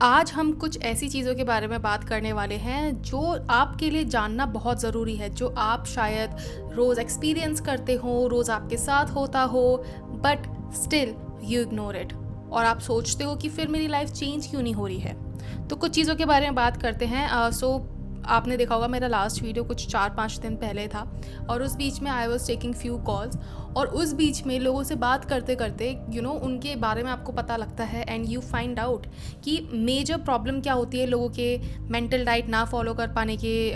आज हम कुछ ऐसी चीज़ों के बारे में बात करने वाले हैं जो आपके लिए जानना बहुत ज़रूरी है, जो आप शायद रोज़ एक्सपीरियंस करते हो, रोज़ आपके साथ होता हो, but still you ignore it और आप सोचते हो कि फिर मेरी लाइफ चेंज क्यों नहीं हो रही है। तो कुछ चीज़ों के बारे में बात करते हैं। आपने देखा होगा मेरा लास्ट वीडियो कुछ 4-5 दिन पहले था और उस बीच में I was taking few calls और उस बीच में लोगों से बात करते करते उनके बारे में आपको पता लगता है एंड यू फाइंड आउट कि मेजर प्रॉब्लम क्या होती है लोगों के मेंटल डाइट ना फॉलो कर पाने के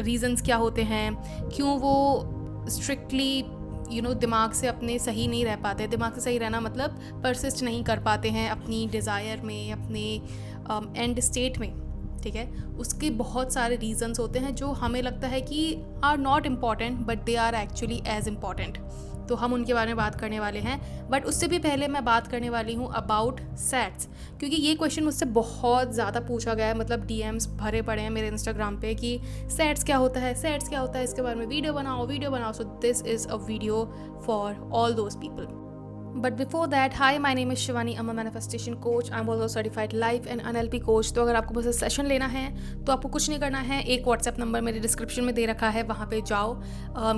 रीजंस क्या होते हैं, क्यों वो स्ट्रिक्टली दिमाग से अपने सही नहीं रह पाते। दिमाग से सही रहना मतलब परसिस्ट नहीं कर पाते हैं अपनी डिज़ायर में, अपने एंड स्टेट में। ठीक है, उसके बहुत सारे रीजंस होते हैं जो हमें लगता है कि are not important but they are actually as important. तो हम उनके बारे में बात करने वाले हैं, बट उससे भी पहले मैं बात करने वाली हूँ अबाउट सैट्स, क्योंकि ये क्वेश्चन मुझसे बहुत ज़्यादा पूछा गया है। मतलब डीएम्स भरे पड़े हैं मेरे इंस्टाग्राम पे कि सैट्स क्या होता है, सैट्स क्या होता है, इसके बारे में वीडियो बनाओ। So this is a video for all those people. But before that, hi, my name is Shivani. I'm a manifestation coach. I'm also certified life and NLP coach. तो अगर आपको मुझसे सेशन लेना है तो आपको कुछ नहीं करना है, एक व्हाट्सएप नंबर मेरे डिस्क्रिप्शन में दे रखा है, वहाँ पे जाओ.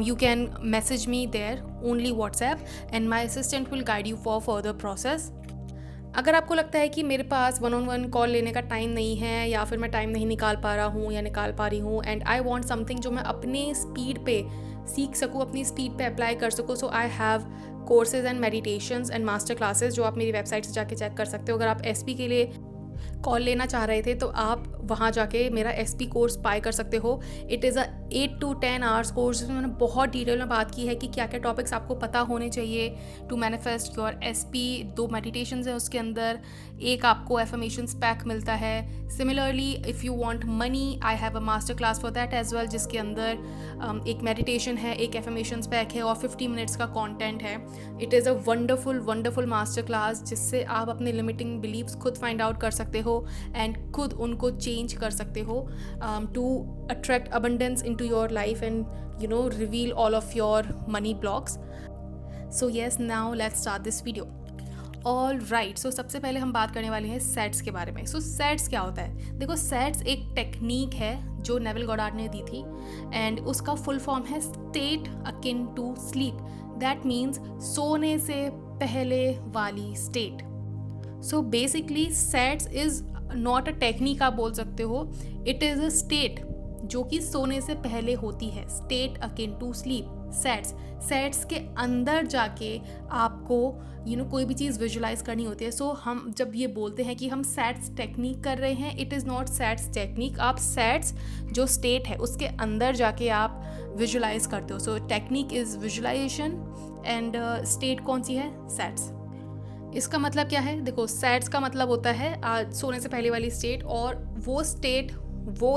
You can message me there, only WhatsApp, and my assistant will guide you for further process. अगर आपको लगता है कि मेरे पास 1-on-1 कॉल लेने का टाइम नहीं है या फिर मैं टाइम नहीं निकाल पा रहा हूँ या निकाल पा रही हूँ एंड आई वांट समथिंग जो मैं अपने स्पीड पे सीख सकूँ, अपनी स्पीड पे अप्लाई कर सकूँ, so I have courses and meditations and master classes जो आप मेरी वेबसाइट से जाके चेक कर सकते हो. अगर आप एसपी के लिए कॉल लेना चाह रहे थे तो आप वहाँ जाके मेरा एसपी कोर्स बाय कर सकते हो. It is a 8 to 10 hours course जिसमें मैंने बहुत डिटेल में बात की है कि क्या क्या टॉपिक्स आपको पता होने चाहिए to manifest your SP. 2 meditations हैं उसके अंदर, एक आपको एफर्मेशंस पैक मिलता है. Similarly if you want money, I have a master class for that as well, जिसके अंदर एक मेडिटेशन है, एक एफर्मेशंस पैक है और 50 मिनट्स का कंटेंट है. It is a wonderful master class जिससे आप अपने लिमिटिंग बिलीव्स खुद फाइंड आउट कर सकते हो एंड खुद उनको चेंज कर सकते हो to attract abundance into your life and reveal all of your money blocks. So yes, now let's start this video. All right, so सबसे पहले हम बात करने वाले हैं सेट्स के बारे में. सो सेट्स क्या होता है? देखो, सेट्स एक टेक्निक है जो नेविल गॉडार्ड ने दी थी एंड उसका फुल फॉर्म है state akin to sleep. That means सोने से पहले वाली state. So basically SATS is not a technique, आप बोल सकते हो. इट इज़ अ स्टेट जो कि सोने से पहले होती है. State akin to sleep, SATS के अंदर जाके आपको कोई भी चीज़ विजुलाइज करनी होती है. सो हम जब ये बोलते हैं कि हम सेट्स टेक्निक कर रहे हैं, it is not SATS technique. आप सेट्स जो स्टेट है उसके अंदर जाके आप विजुलाइज करते हो. So technique is visualisation and state कौन सी है? सेट्स. इसका मतलब क्या है? देखो, सेट्स का मतलब होता है सोने से पहले वाली स्टेट, और वो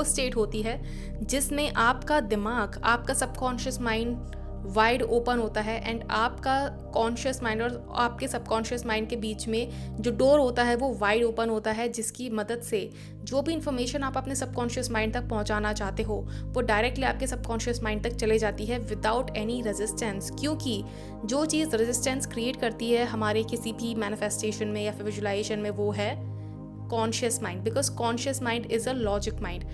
स्टेट होती है जिसमें आपका दिमाग, आपका सबकॉन्शियस माइंड वाइड ओपन होता है एंड आपका कॉन्शियस माइंड और आपके सबकॉन्शियस माइंड के बीच में जो डोर होता है वो वाइड ओपन होता है, जिसकी मदद से जो भी इन्फॉर्मेशन आप अपने सबकॉन्शियस माइंड तक पहुंचाना चाहते हो वो डायरेक्टली आपके सबकॉन्शियस माइंड तक चले जाती है विदाउट एनी रेजिस्टेंस. क्योंकि जो चीज़ रेजिस्टेंस क्रिएट करती है हमारे किसी भी मैनिफेस्टेशन में या फिर विजुलाइजेशन में, वो है conscious mind. Because conscious mind is a logic mind.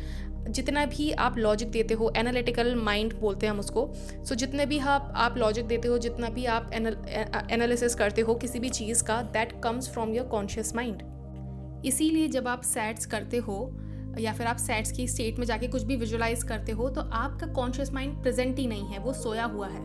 जितना भी आप लॉजिक देते हो, एनालिटिकल माइंड बोलते हैं हम उसको. सो जितने भी आप लॉजिक देते हो, जितना भी आप एनालिसिस करते हो किसी भी चीज़ का, that comes from your conscious mind. इसीलिए जब आप सेट्स करते हो या फिर आप सेट्स की स्टेट में जाके कुछ भी विजुलाइज करते हो तो आपका कॉन्शियस माइंड प्रेजेंट ही नहीं है, वो सोया हुआ है.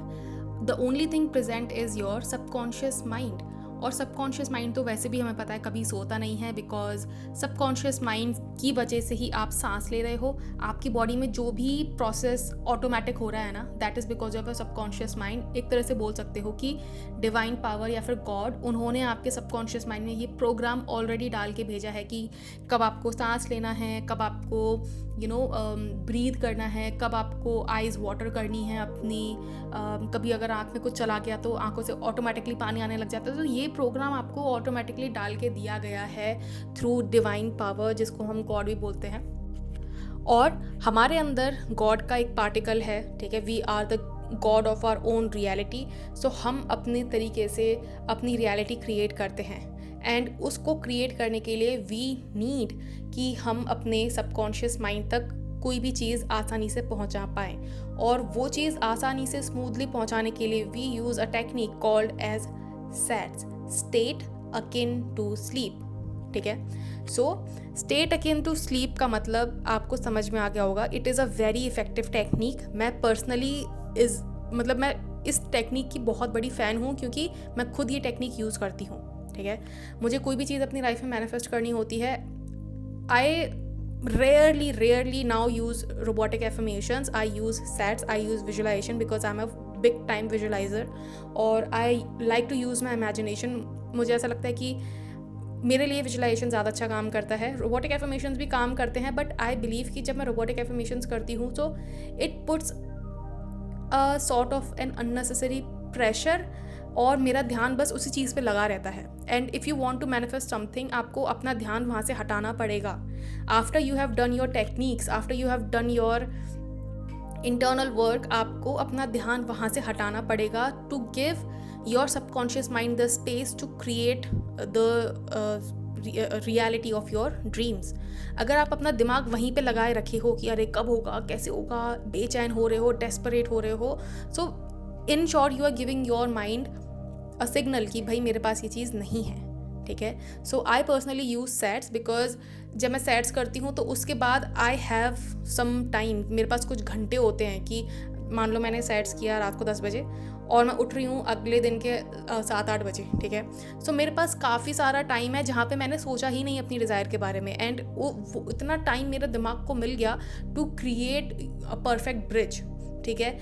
The only thing present is your subconscious mind. और सबकॉन्शियस माइंड तो वैसे भी हमें पता है कभी सोता नहीं है, बिकॉज सबकॉन्शियस माइंड की वजह से ही आप सांस ले रहे हो. आपकी बॉडी में जो भी प्रोसेस ऑटोमेटिक हो रहा है ना, that is because of your subconscious mind. एक तरह से बोल सकते हो कि डिवाइन पावर या फिर गॉड, उन्होंने आपके सबकॉन्शियस माइंड में ये प्रोग्राम ऑलरेडी डाल के भेजा है कि कब आपको सांस लेना है, कब आपको ब्रीथ करना है, कब आपको आइज़ वाटर करनी है अपनी. कभी अगर आँख में कुछ चला गया तो आँखों से ऑटोमेटिकली पानी आने लग जाता है. तो ये प्रोग्राम आपको ऑटोमेटिकली डाल के दिया गया है थ्रू डिवाइन पावर, जिसको हम गॉड भी बोलते हैं. और हमारे अंदर गॉड का एक पार्टिकल है, ठीक है. We are the god of our own reality. So हम अपने तरीके से अपनी रियलिटी क्रिएट करते हैं, एंड उसको क्रिएट करने के लिए वी नीड कि हम अपने सबकॉन्शियस माइंड तक कोई भी चीज़ आसानी से पहुंचा पाएँ, और वो चीज़ आसानी से स्मूथली पहुंचाने के लिए we use a technique called as SATS, state akin to sleep. ठीक है, so state akin to sleep का मतलब आपको समझ में आ गया होगा। It is a very effective technique. मैं पर्सनली मैं इस टेक्निक की बहुत बड़ी फ़ैन हूँ, क्योंकि मैं खुद ये टेक्निक यूज़ करती हूँ। ठीक है, मुझे कोई भी चीज़ अपनी लाइफ में मैनिफेस्ट करनी होती है, आई rarely now use robotic affirmations. I use SATS, I use visualization because I'm a big time visualizer, और I like to use my imagination. मुझे ऐसा लगता है कि मेरे लिए विजुलाइजेशन ज़्यादा अच्छा काम करता है। रोबोटिक एफर्मेशंस भी काम करते हैं, बट आई बिलीव कि जब मैं रोबोटिक एफर्मेशंस करती हूँ तो it puts a sort of an unnecessary pressure, और मेरा ध्यान बस उसी चीज़ पे लगा रहता है। And if you want to manifest something, आपको अपना ध्यान वहाँ से हटाना पड़ेगा। After you have done your techniques, after you have done your internal work, आपको अपना ध्यान वहाँ से हटाना पड़ेगा to give your subconscious mind the space to create the reality of your dreams. अगर आप अपना दिमाग वहीं पे लगाए रखे हो कि अरे कब होगा, कैसे होगा, बेचैन हो रहे हो, डेस्परेट हो रहे हो, so in short you are giving your mind a signal कि भाई मेरे पास ये चीज़ नहीं है। ठीक है, so I personally use SATS because जब मैं SATS करती हूँ तो उसके बाद आई हैव सम टाइम, मेरे पास कुछ घंटे होते हैं कि मान लो मैंने SATS किया रात को 10 बजे और मैं उठ रही हूँ अगले दिन के 7-8 बजे। ठीक है, सो मेरे पास काफ़ी सारा टाइम है जहाँ पे मैंने सोचा ही नहीं अपनी डिज़ायर के बारे में, एंड वो इतना टाइम मेरे दिमाग को मिल गया to create a perfect bridge. ठीक है,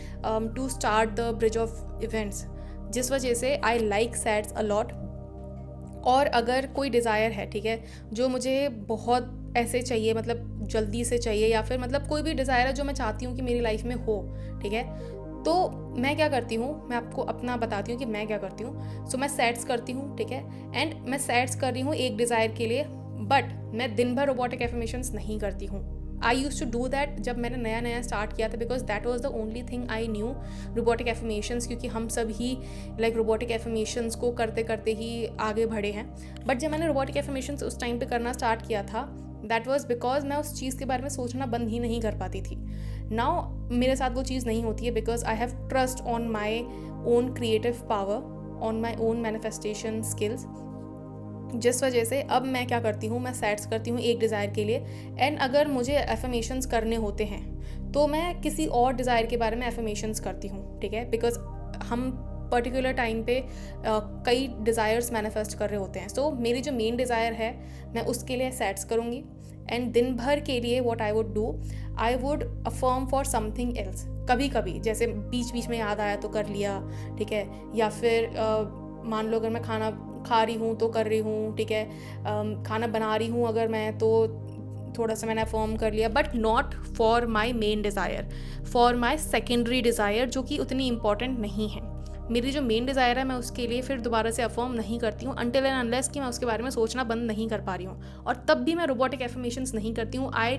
to start the bridge of events, जिस वजह से I like SATS a lot. और अगर कोई डिज़ायर है, ठीक है, जो मुझे बहुत ऐसे चाहिए, मतलब जल्दी से चाहिए, या फिर मतलब कोई भी डिज़ायर है जो मैं चाहती हूँ कि मेरी लाइफ में हो, ठीक है, तो मैं क्या करती हूँ, मैं आपको अपना बताती हूँ कि मैं क्या करती हूँ। सो मैं SATS करती हूँ, ठीक है, एंड मैं SATS कर रही हूँ एक डिज़ायर के लिए, बट मैं दिन भर रोबोटिक एफर्मेशंस नहीं करती हूँ। आई यूज़ टू डू दैट जब मैंने नया नया स्टार्ट किया था, because that was the only thing I knew, robotic affirmations, क्योंकि हम सब ही लाइक रोबोटिक एफर्मेशंस को करते करते ही आगे बढ़े हैं। बट जब मैंने रोबोटिक एफर्मेशंस उस टाइम पे करना स्टार्ट किया था, दैट वॉज बिकॉज मैं उस चीज़ के बारे में सोचना बंद ही नहीं कर पाती थी। नाउ मेरे साथ वो चीज़ नहीं होती है, because I have trust on my own creative power, on my own manifestation skills, जिस वजह से अब मैं क्या करती हूँ, मैं SATS करती हूँ एक डिज़ायर के लिए, एंड अगर मुझे एफर्मेशंस करने होते हैं तो मैं किसी और डिज़ायर के बारे में एफर्मेशंस करती हूँ। ठीक है, बिकॉज हम पर्टिकुलर टाइम पे कई डिज़ायर्स मैनिफेस्ट कर रहे होते हैं। सो मेरी जो मेन डिज़ायर है मैं उसके लिए SATS करूँगी, एंड दिन भर के लिए what I would do, I would affirm for something else. कभी कभी जैसे बीच बीच में याद आया तो कर लिया, ठीक है, या फिर मान लो अगर मैं खाना खा रही हूँ तो कर रही हूँ, ठीक है, खाना बना रही हूँ अगर मैं, तो थोड़ा सा मैंने अफर्म कर लिया, but not for my main desire, for my secondary desire जो कि उतनी इम्पॉर्टेंट नहीं है। मेरी जो मेन डिज़ायर है मैं उसके लिए फिर दोबारा से अफर्म नहीं करती हूँ अनटिल एंड अनलेस कि मैं उसके बारे में सोचना बंद नहीं कर पा रही हूँ, और तब भी मैं रोबोटिक एफर्मेशंस नहीं करती हूँ। आई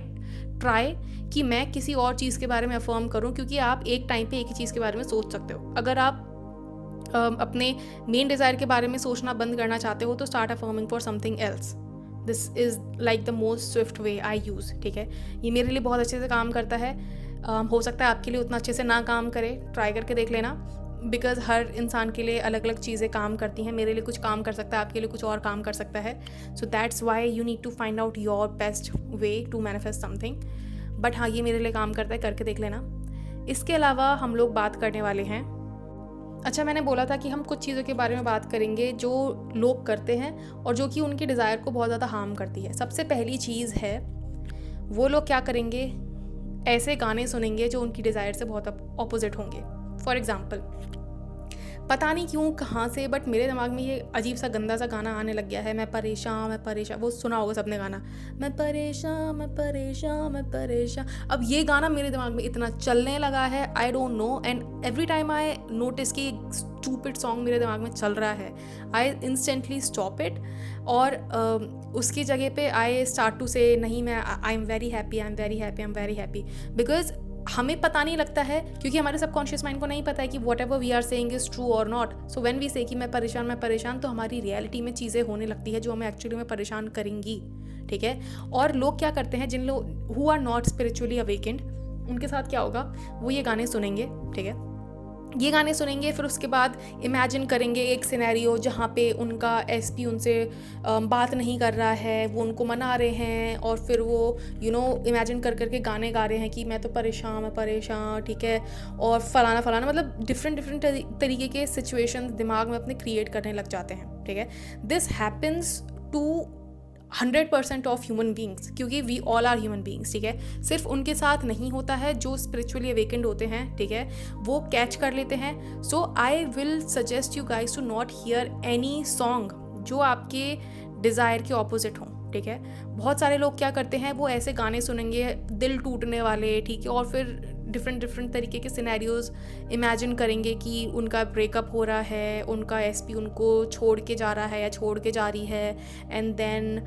ट्राई कि मैं किसी और चीज़ के बारे में अफर्म करूँ, क्योंकि आप एक टाइम पे एक ही चीज़ के बारे में सोच सकते हो। अगर आप अपने मेन डिज़ायर के बारे में सोचना बंद करना चाहते हो तो start affirming for something else. This is like the most Swift way I use. ठीक है, ये मेरे लिए बहुत अच्छे से काम करता है। हो सकता है आपके लिए उतना अच्छे से ना काम करे, ट्राई करके देख लेना, बिकॉज हर इंसान के लिए अलग अलग चीज़ें काम करती हैं। मेरे लिए कुछ काम कर सकता है, आपके लिए कुछ और काम कर सकता है। So that's why you need to find out your best way to manifest something. But हाँ, ये मेरे लिए काम करता है, करके देख लेना। इसके अलावा हम लोग बात करने वाले हैं, अच्छा मैंने बोला था कि हम कुछ चीज़ों के बारे में बात करेंगे जो लोग करते हैं और जो कि उनकी डिज़ायर को बहुत ज़्यादा हार्म करती है। सबसे पहली चीज़ है, वो लोग क्या करेंगे, ऐसे गाने सुनेंगे जो उनकी डिज़ायर से बहुत ऑपोजिट होंगे। फॉर एग्ज़ाम्पल, पता नहीं क्यों कहाँ से, बट मेरे दिमाग में ये अजीब सा गंदा सा गाना आने लग गया है, मैं परेशान, वो सुना होगा सबने गाना, मैं परेशान। अब ये गाना मेरे दिमाग में इतना चलने लगा है, I don't know, and every time I notice कि एक स्टूपिड सॉन्ग मेरे दिमाग में चल रहा है, आई इंस्टेंटली स्टॉप इट, और उसकी जगह पे आई स्टार्ट टू से नहीं, मैं I am very happy, because हमें पता नहीं लगता है क्योंकि हमारे सबकॉन्शियस माइंड को नहीं पता है कि whatever we are saying is true और not. So when we say कि मैं परेशान, तो हमारी रियलिटी में चीज़ें होने लगती है जो हमें एक्चुअली में परेशान करेंगी. ठीक है. और लोग क्या करते हैं, जिन लोग who are not spiritually awakened, उनके साथ क्या होगा, वो ये गाने सुनेंगे. ठीक है. ये गाने सुनेंगे, फिर उसके बाद इमेजिन करेंगे एक सिनेरियो जहाँ पे उनका एसपी उनसे बात नहीं कर रहा है, वो उनको मना रहे हैं, और फिर वो इमेजिन कर करके गाने गा रहे हैं कि मैं परेशान. ठीक है. और फलाना मतलब डिफरेंट तरीके के सिचुएशन दिमाग में अपने क्रिएट करने लग जाते हैं. ठीक है. This happens to 100% of human beings, क्योंकि we all are human beings. ठीक है. सिर्फ उनके साथ नहीं होता है, जो स्पिरिचुअली अवेकेंड होते हैं, ठीक है, वो कैच कर लेते हैं. So I will suggest you guys to not hear any song जो आपके डिज़ायर के ऑपोजिट हों. ठीक है. बहुत सारे लोग क्या करते हैं, वो ऐसे गाने सुनेंगे दिल टूटने वाले. ठीक है. और फिर डिफरेंट तरीके के सिनेरियोज इमेजिन करेंगे कि उनका ब्रेकअप हो रहा है, उनका एसपी उनको छोड़ के जा रहा है या छोड़ के जा रही है, एंड देन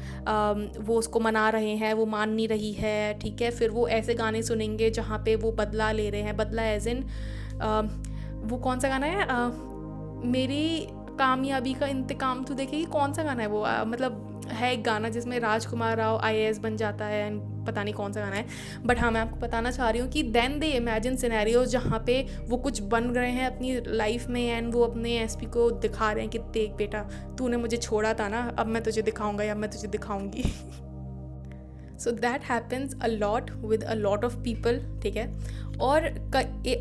वो उसको मना रहे हैं, वो मान नहीं रही है. ठीक है. फिर वो ऐसे गाने सुनेंगे जहाँ पे वो बदला ले रहे हैं. बदला एज इन वो कौन सा गाना है, मेरी कामयाबी का इंतकाम तू देखेगी, कौन सा गाना है वो, मतलब है एक गाना जिसमें राजकुमार राव IAS बन जाता है, एंड पता नहीं कौन सा गाना है. बट हाँ, मैं आपको बताना चाह रही हूँ कि देन दे इमेजिन सिनेरियोज जहाँ पे वो कुछ बन रहे हैं अपनी लाइफ में, एंड वो अपने एसपी को दिखा रहे हैं कि देख बेटा, तूने मुझे छोड़ा था ना, अब मैं तुझे दिखाऊंगा या मैं तुझे दिखाऊंगी. So that happens a lot with a lot of people. ठीक है. और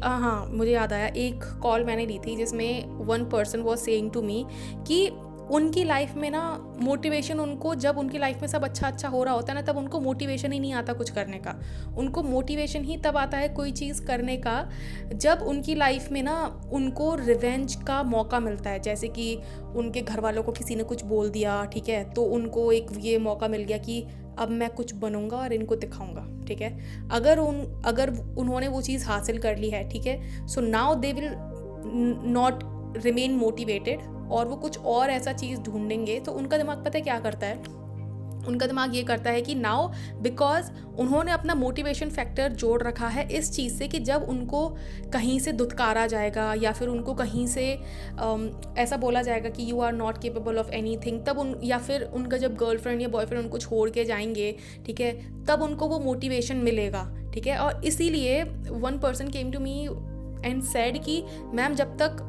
हाँ, मुझे याद आया, एक कॉल मैंने ली थी जिसमें one person was saying to me कि उनकी लाइफ में ना मोटिवेशन, उनको जब उनकी लाइफ में सब अच्छा हो रहा होता है ना, तब उनको मोटिवेशन ही नहीं आता कुछ करने का. उनको मोटिवेशन ही तब आता है कोई चीज़ करने का जब उनकी लाइफ में ना उनको रिवेंज का मौका मिलता है. जैसे कि उनके घर वालों को किसी ने कुछ बोल दिया. ठीक है. तो उनको एक ये मौका मिल गया कि अब मैं कुछ बनूंगा और इनको दिखाऊंगा. ठीक है. अगर उन्होंने वो चीज़ हासिल कर ली है, ठीक है, so now they will not remain motivated, और वो कुछ और ऐसा चीज़ ढूंढेंगे. तो उनका दिमाग पता है क्या करता है, उनका दिमाग ये करता है कि नाउ बिकॉज उन्होंने अपना मोटिवेशन फैक्टर जोड़ रखा है इस चीज़ से कि जब उनको कहीं से दुत्कारा जाएगा या फिर उनको कहीं से ऐसा बोला जाएगा कि you are not capable of anything, तब या फिर उनका जब गर्लफ्रेंड या बॉयफ्रेंड उनको छोड़ के जाएंगे, ठीक है, तब उनको वो मोटिवेशन मिलेगा. ठीक है. और इसीलिए one person came to me and said कि मैम, जब तक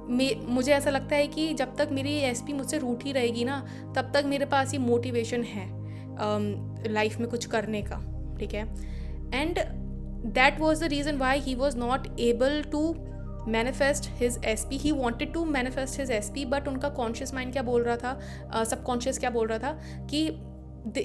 मुझे ऐसा लगता है कि जब तक मेरी एसपी मुझसे रूठी रहेगी ना, तब तक मेरे पास ये मोटिवेशन है लाइफ में कुछ करने का. ठीक है. And that was the reason why he was not able to manifest his SP. He wanted to manifest his SP, but उनका कॉन्शियस माइंड क्या बोल रहा था, सबकॉन्शियस क्या बोल रहा था कि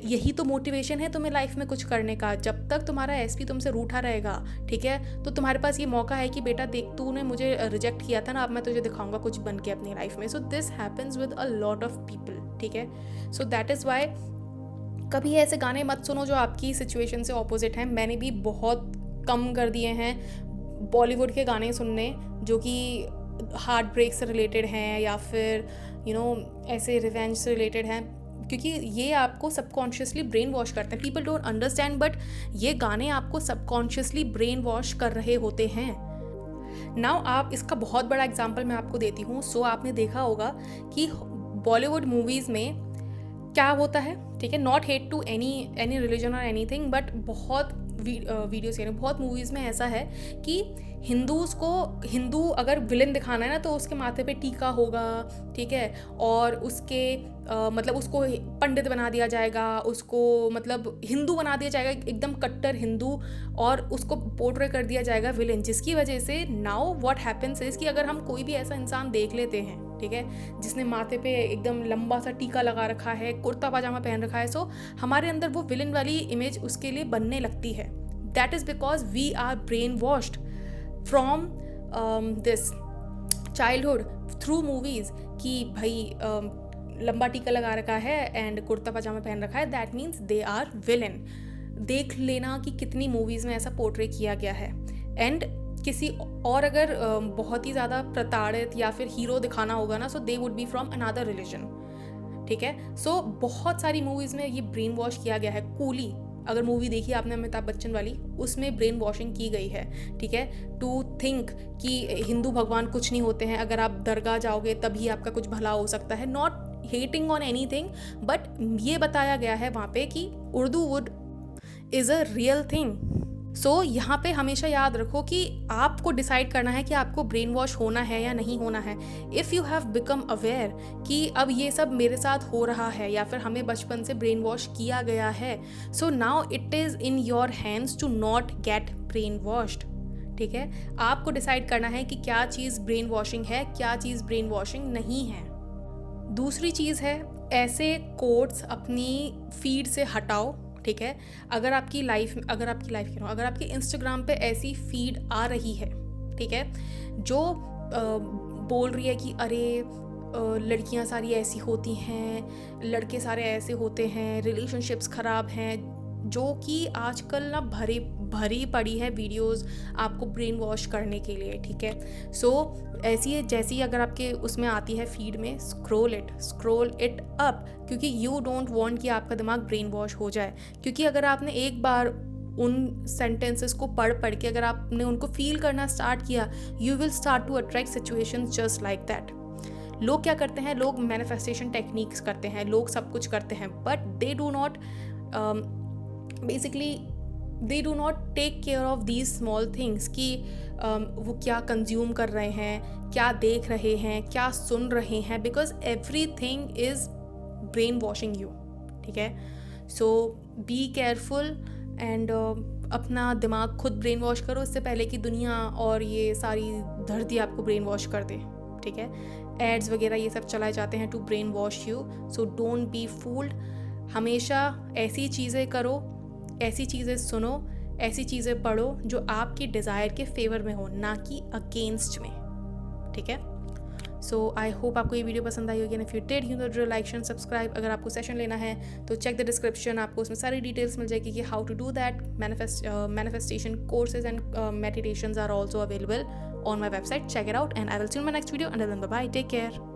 यही तो मोटिवेशन है तुम्हें लाइफ में कुछ करने का. जब तक तुम्हारा एसपी तुमसे रूठा रहेगा, ठीक है, तो तुम्हारे पास ये मौका है कि बेटा देख, तूने मुझे रिजेक्ट किया था ना, अब मैं तुझे दिखाऊंगा कुछ बन के अपनी लाइफ में. So this happens with a lot of people. ठीक है. सो दैट इज़ वाई कभी ऐसे गाने मत सुनो जो आपकी सिचुएशन से ऑपोजिट हैं. मैंने भी बहुत कम कर दिए हैं बॉलीवुड के गाने सुनने जो कि हार्ट ब्रेक से रिलेटेड हैं या फिर ऐसे रिवेंज से रिलेटेड हैं, क्योंकि ये आपको सबकॉन्शियसली ब्रेन वॉश करते हैं. पीपल डोंट अंडरस्टैंड, बट ये गाने आपको सबकॉन्शियसली ब्रेन वॉश कर रहे होते हैं. नाउ आप इसका बहुत बड़ा एग्जांपल मैं आपको देती हूँ. सो आपने देखा होगा कि बॉलीवुड मूवीज़ में क्या होता है, ठीक है, not hate to any religion और एनीथिंग, बट बहुत वीडियोस यानी बहुत मूवीज़ में ऐसा है कि हिंदू अगर विलन दिखाना है ना, तो उसके माथे पे टीका होगा. ठीक है. और उसके मतलब उसको पंडित बना दिया जाएगा, उसको मतलब हिंदू बना दिया जाएगा, एकदम कट्टर हिंदू, और उसको पोर्ट्रे कर दिया जाएगा विलन. जिसकी वजह से नाउ व्हाट हैपेंस इज कि अगर हम कोई भी ऐसा इंसान देख लेते हैं, ठीक है, जिसने माथे पे एकदम लंबा सा टीका लगा रखा है, कुर्ता पाजामा पहन रखा है, सो हमारे अंदर वो विलन वाली इमेज उसके लिए बनने लगती है. That is because we are brainwashed from this childhood through movies कि भाई लंबा टीका लगा रखा है एंड कुर्ता पजामा पहन रखा है, that means they are villain. देख लेना कि कितनी मूवीज़ में ऐसा पोर्ट्रे किया गया है. एंड किसी और अगर बहुत ही ज़्यादा प्रताड़ित या फिर हीरो दिखाना होगा ना, so they would be from another religion. ठीक है. सो बहुत सारी मूवीज़ में ये ब्रेन वॉश किया गया है. कूली, अगर मूवी देखी आपने अमिताभ बच्चन वाली, उसमें ब्रेन वॉशिंग की गई है, ठीक है, टू थिंक कि हिंदू भगवान कुछ नहीं होते हैं, अगर आप दरगाह जाओगे तभी आपका कुछ भला हो सकता है। Not hating on anything, but ये बताया गया है वहाँ पे कि Urdu would is a real thing. So यहाँ पे हमेशा याद रखो कि आपको डिसाइड करना है कि आपको ब्रेन वॉश होना है या नहीं होना है। If you have become aware कि अब ये सब मेरे साथ हो रहा है या फिर हमें बचपन से ब्रेन वॉश किया गया है, so now it is in your hands to not get brainwashed. ठीक है, आपको डिसाइड करना है कि क्या चीज़ ब्रेन वॉशिंग है, क्या चीज़ ब्रेन वॉशिंग नहीं है। दूसरी चीज़ है, ऐसे कोट्स अपनी फीड से हटाओ। ठीक है, अगर आपकी लाइफ कह रहा हूँ, अगर आपके इंस्टाग्राम पे ऐसी फीड आ रही है, ठीक है, जो बोल रही है कि अरे लड़कियां सारी ऐसी होती हैं, लड़के सारे ऐसे होते हैं, रिलेशनशिप्स ख़राब हैं, जो कि आजकल ना भरी पड़ी है वीडियोस आपको ब्रेन वॉश करने के लिए। ठीक है, सो ऐसी है, जैसी अगर आपके उसमें आती है फीड में, स्क्रॉल इट अप, क्योंकि यू डोंट वांट कि आपका दिमाग ब्रेन वॉश हो जाए। क्योंकि अगर आपने एक बार उन सेंटेंसेस को पढ़ के अगर आपने उनको फील करना स्टार्ट किया, you will start to attract situations just like that. लोग क्या करते हैं, लोग मैनिफेस्टेशन टेक्निक्स करते हैं, लोग सब कुछ करते हैं, but they do not basically they do not take care of these small things कि वो क्या कंज्यूम कर रहे हैं, क्या देख रहे हैं, क्या सुन रहे हैं, because every thing is brain washing you. ठीक है, सो बी केयरफुल एंड अपना दिमाग खुद ब्रेन वॉश करो इससे पहले कि दुनिया और ये सारी धरती आपको ब्रेन वॉश कर दे। ठीक है, एड्स वगैरह ये सब चलाए जाते हैं to brainwash you, so don't be fooled. हमेशा ऐसी चीज़ें करो, ऐसी चीज़ें सुनो, ऐसी चीज़ें पढ़ो जो आपकी डिज़ायर के फेवर में हो, ना कि अगेंस्ट में। ठीक है, सो आई होप आपको ये वीडियो पसंद आई होगी। If you did, you know drill, like and subscribe. अगर आपको सेशन लेना है तो चेक द डिस्क्रिप्शन, आपको उसमें सारी डिटेल्स मिल जाएगी कि how to do that. Manifestation courses and meditations are also available on my website. Check it out and I will see you in my next video. Until then, bye bye, take care.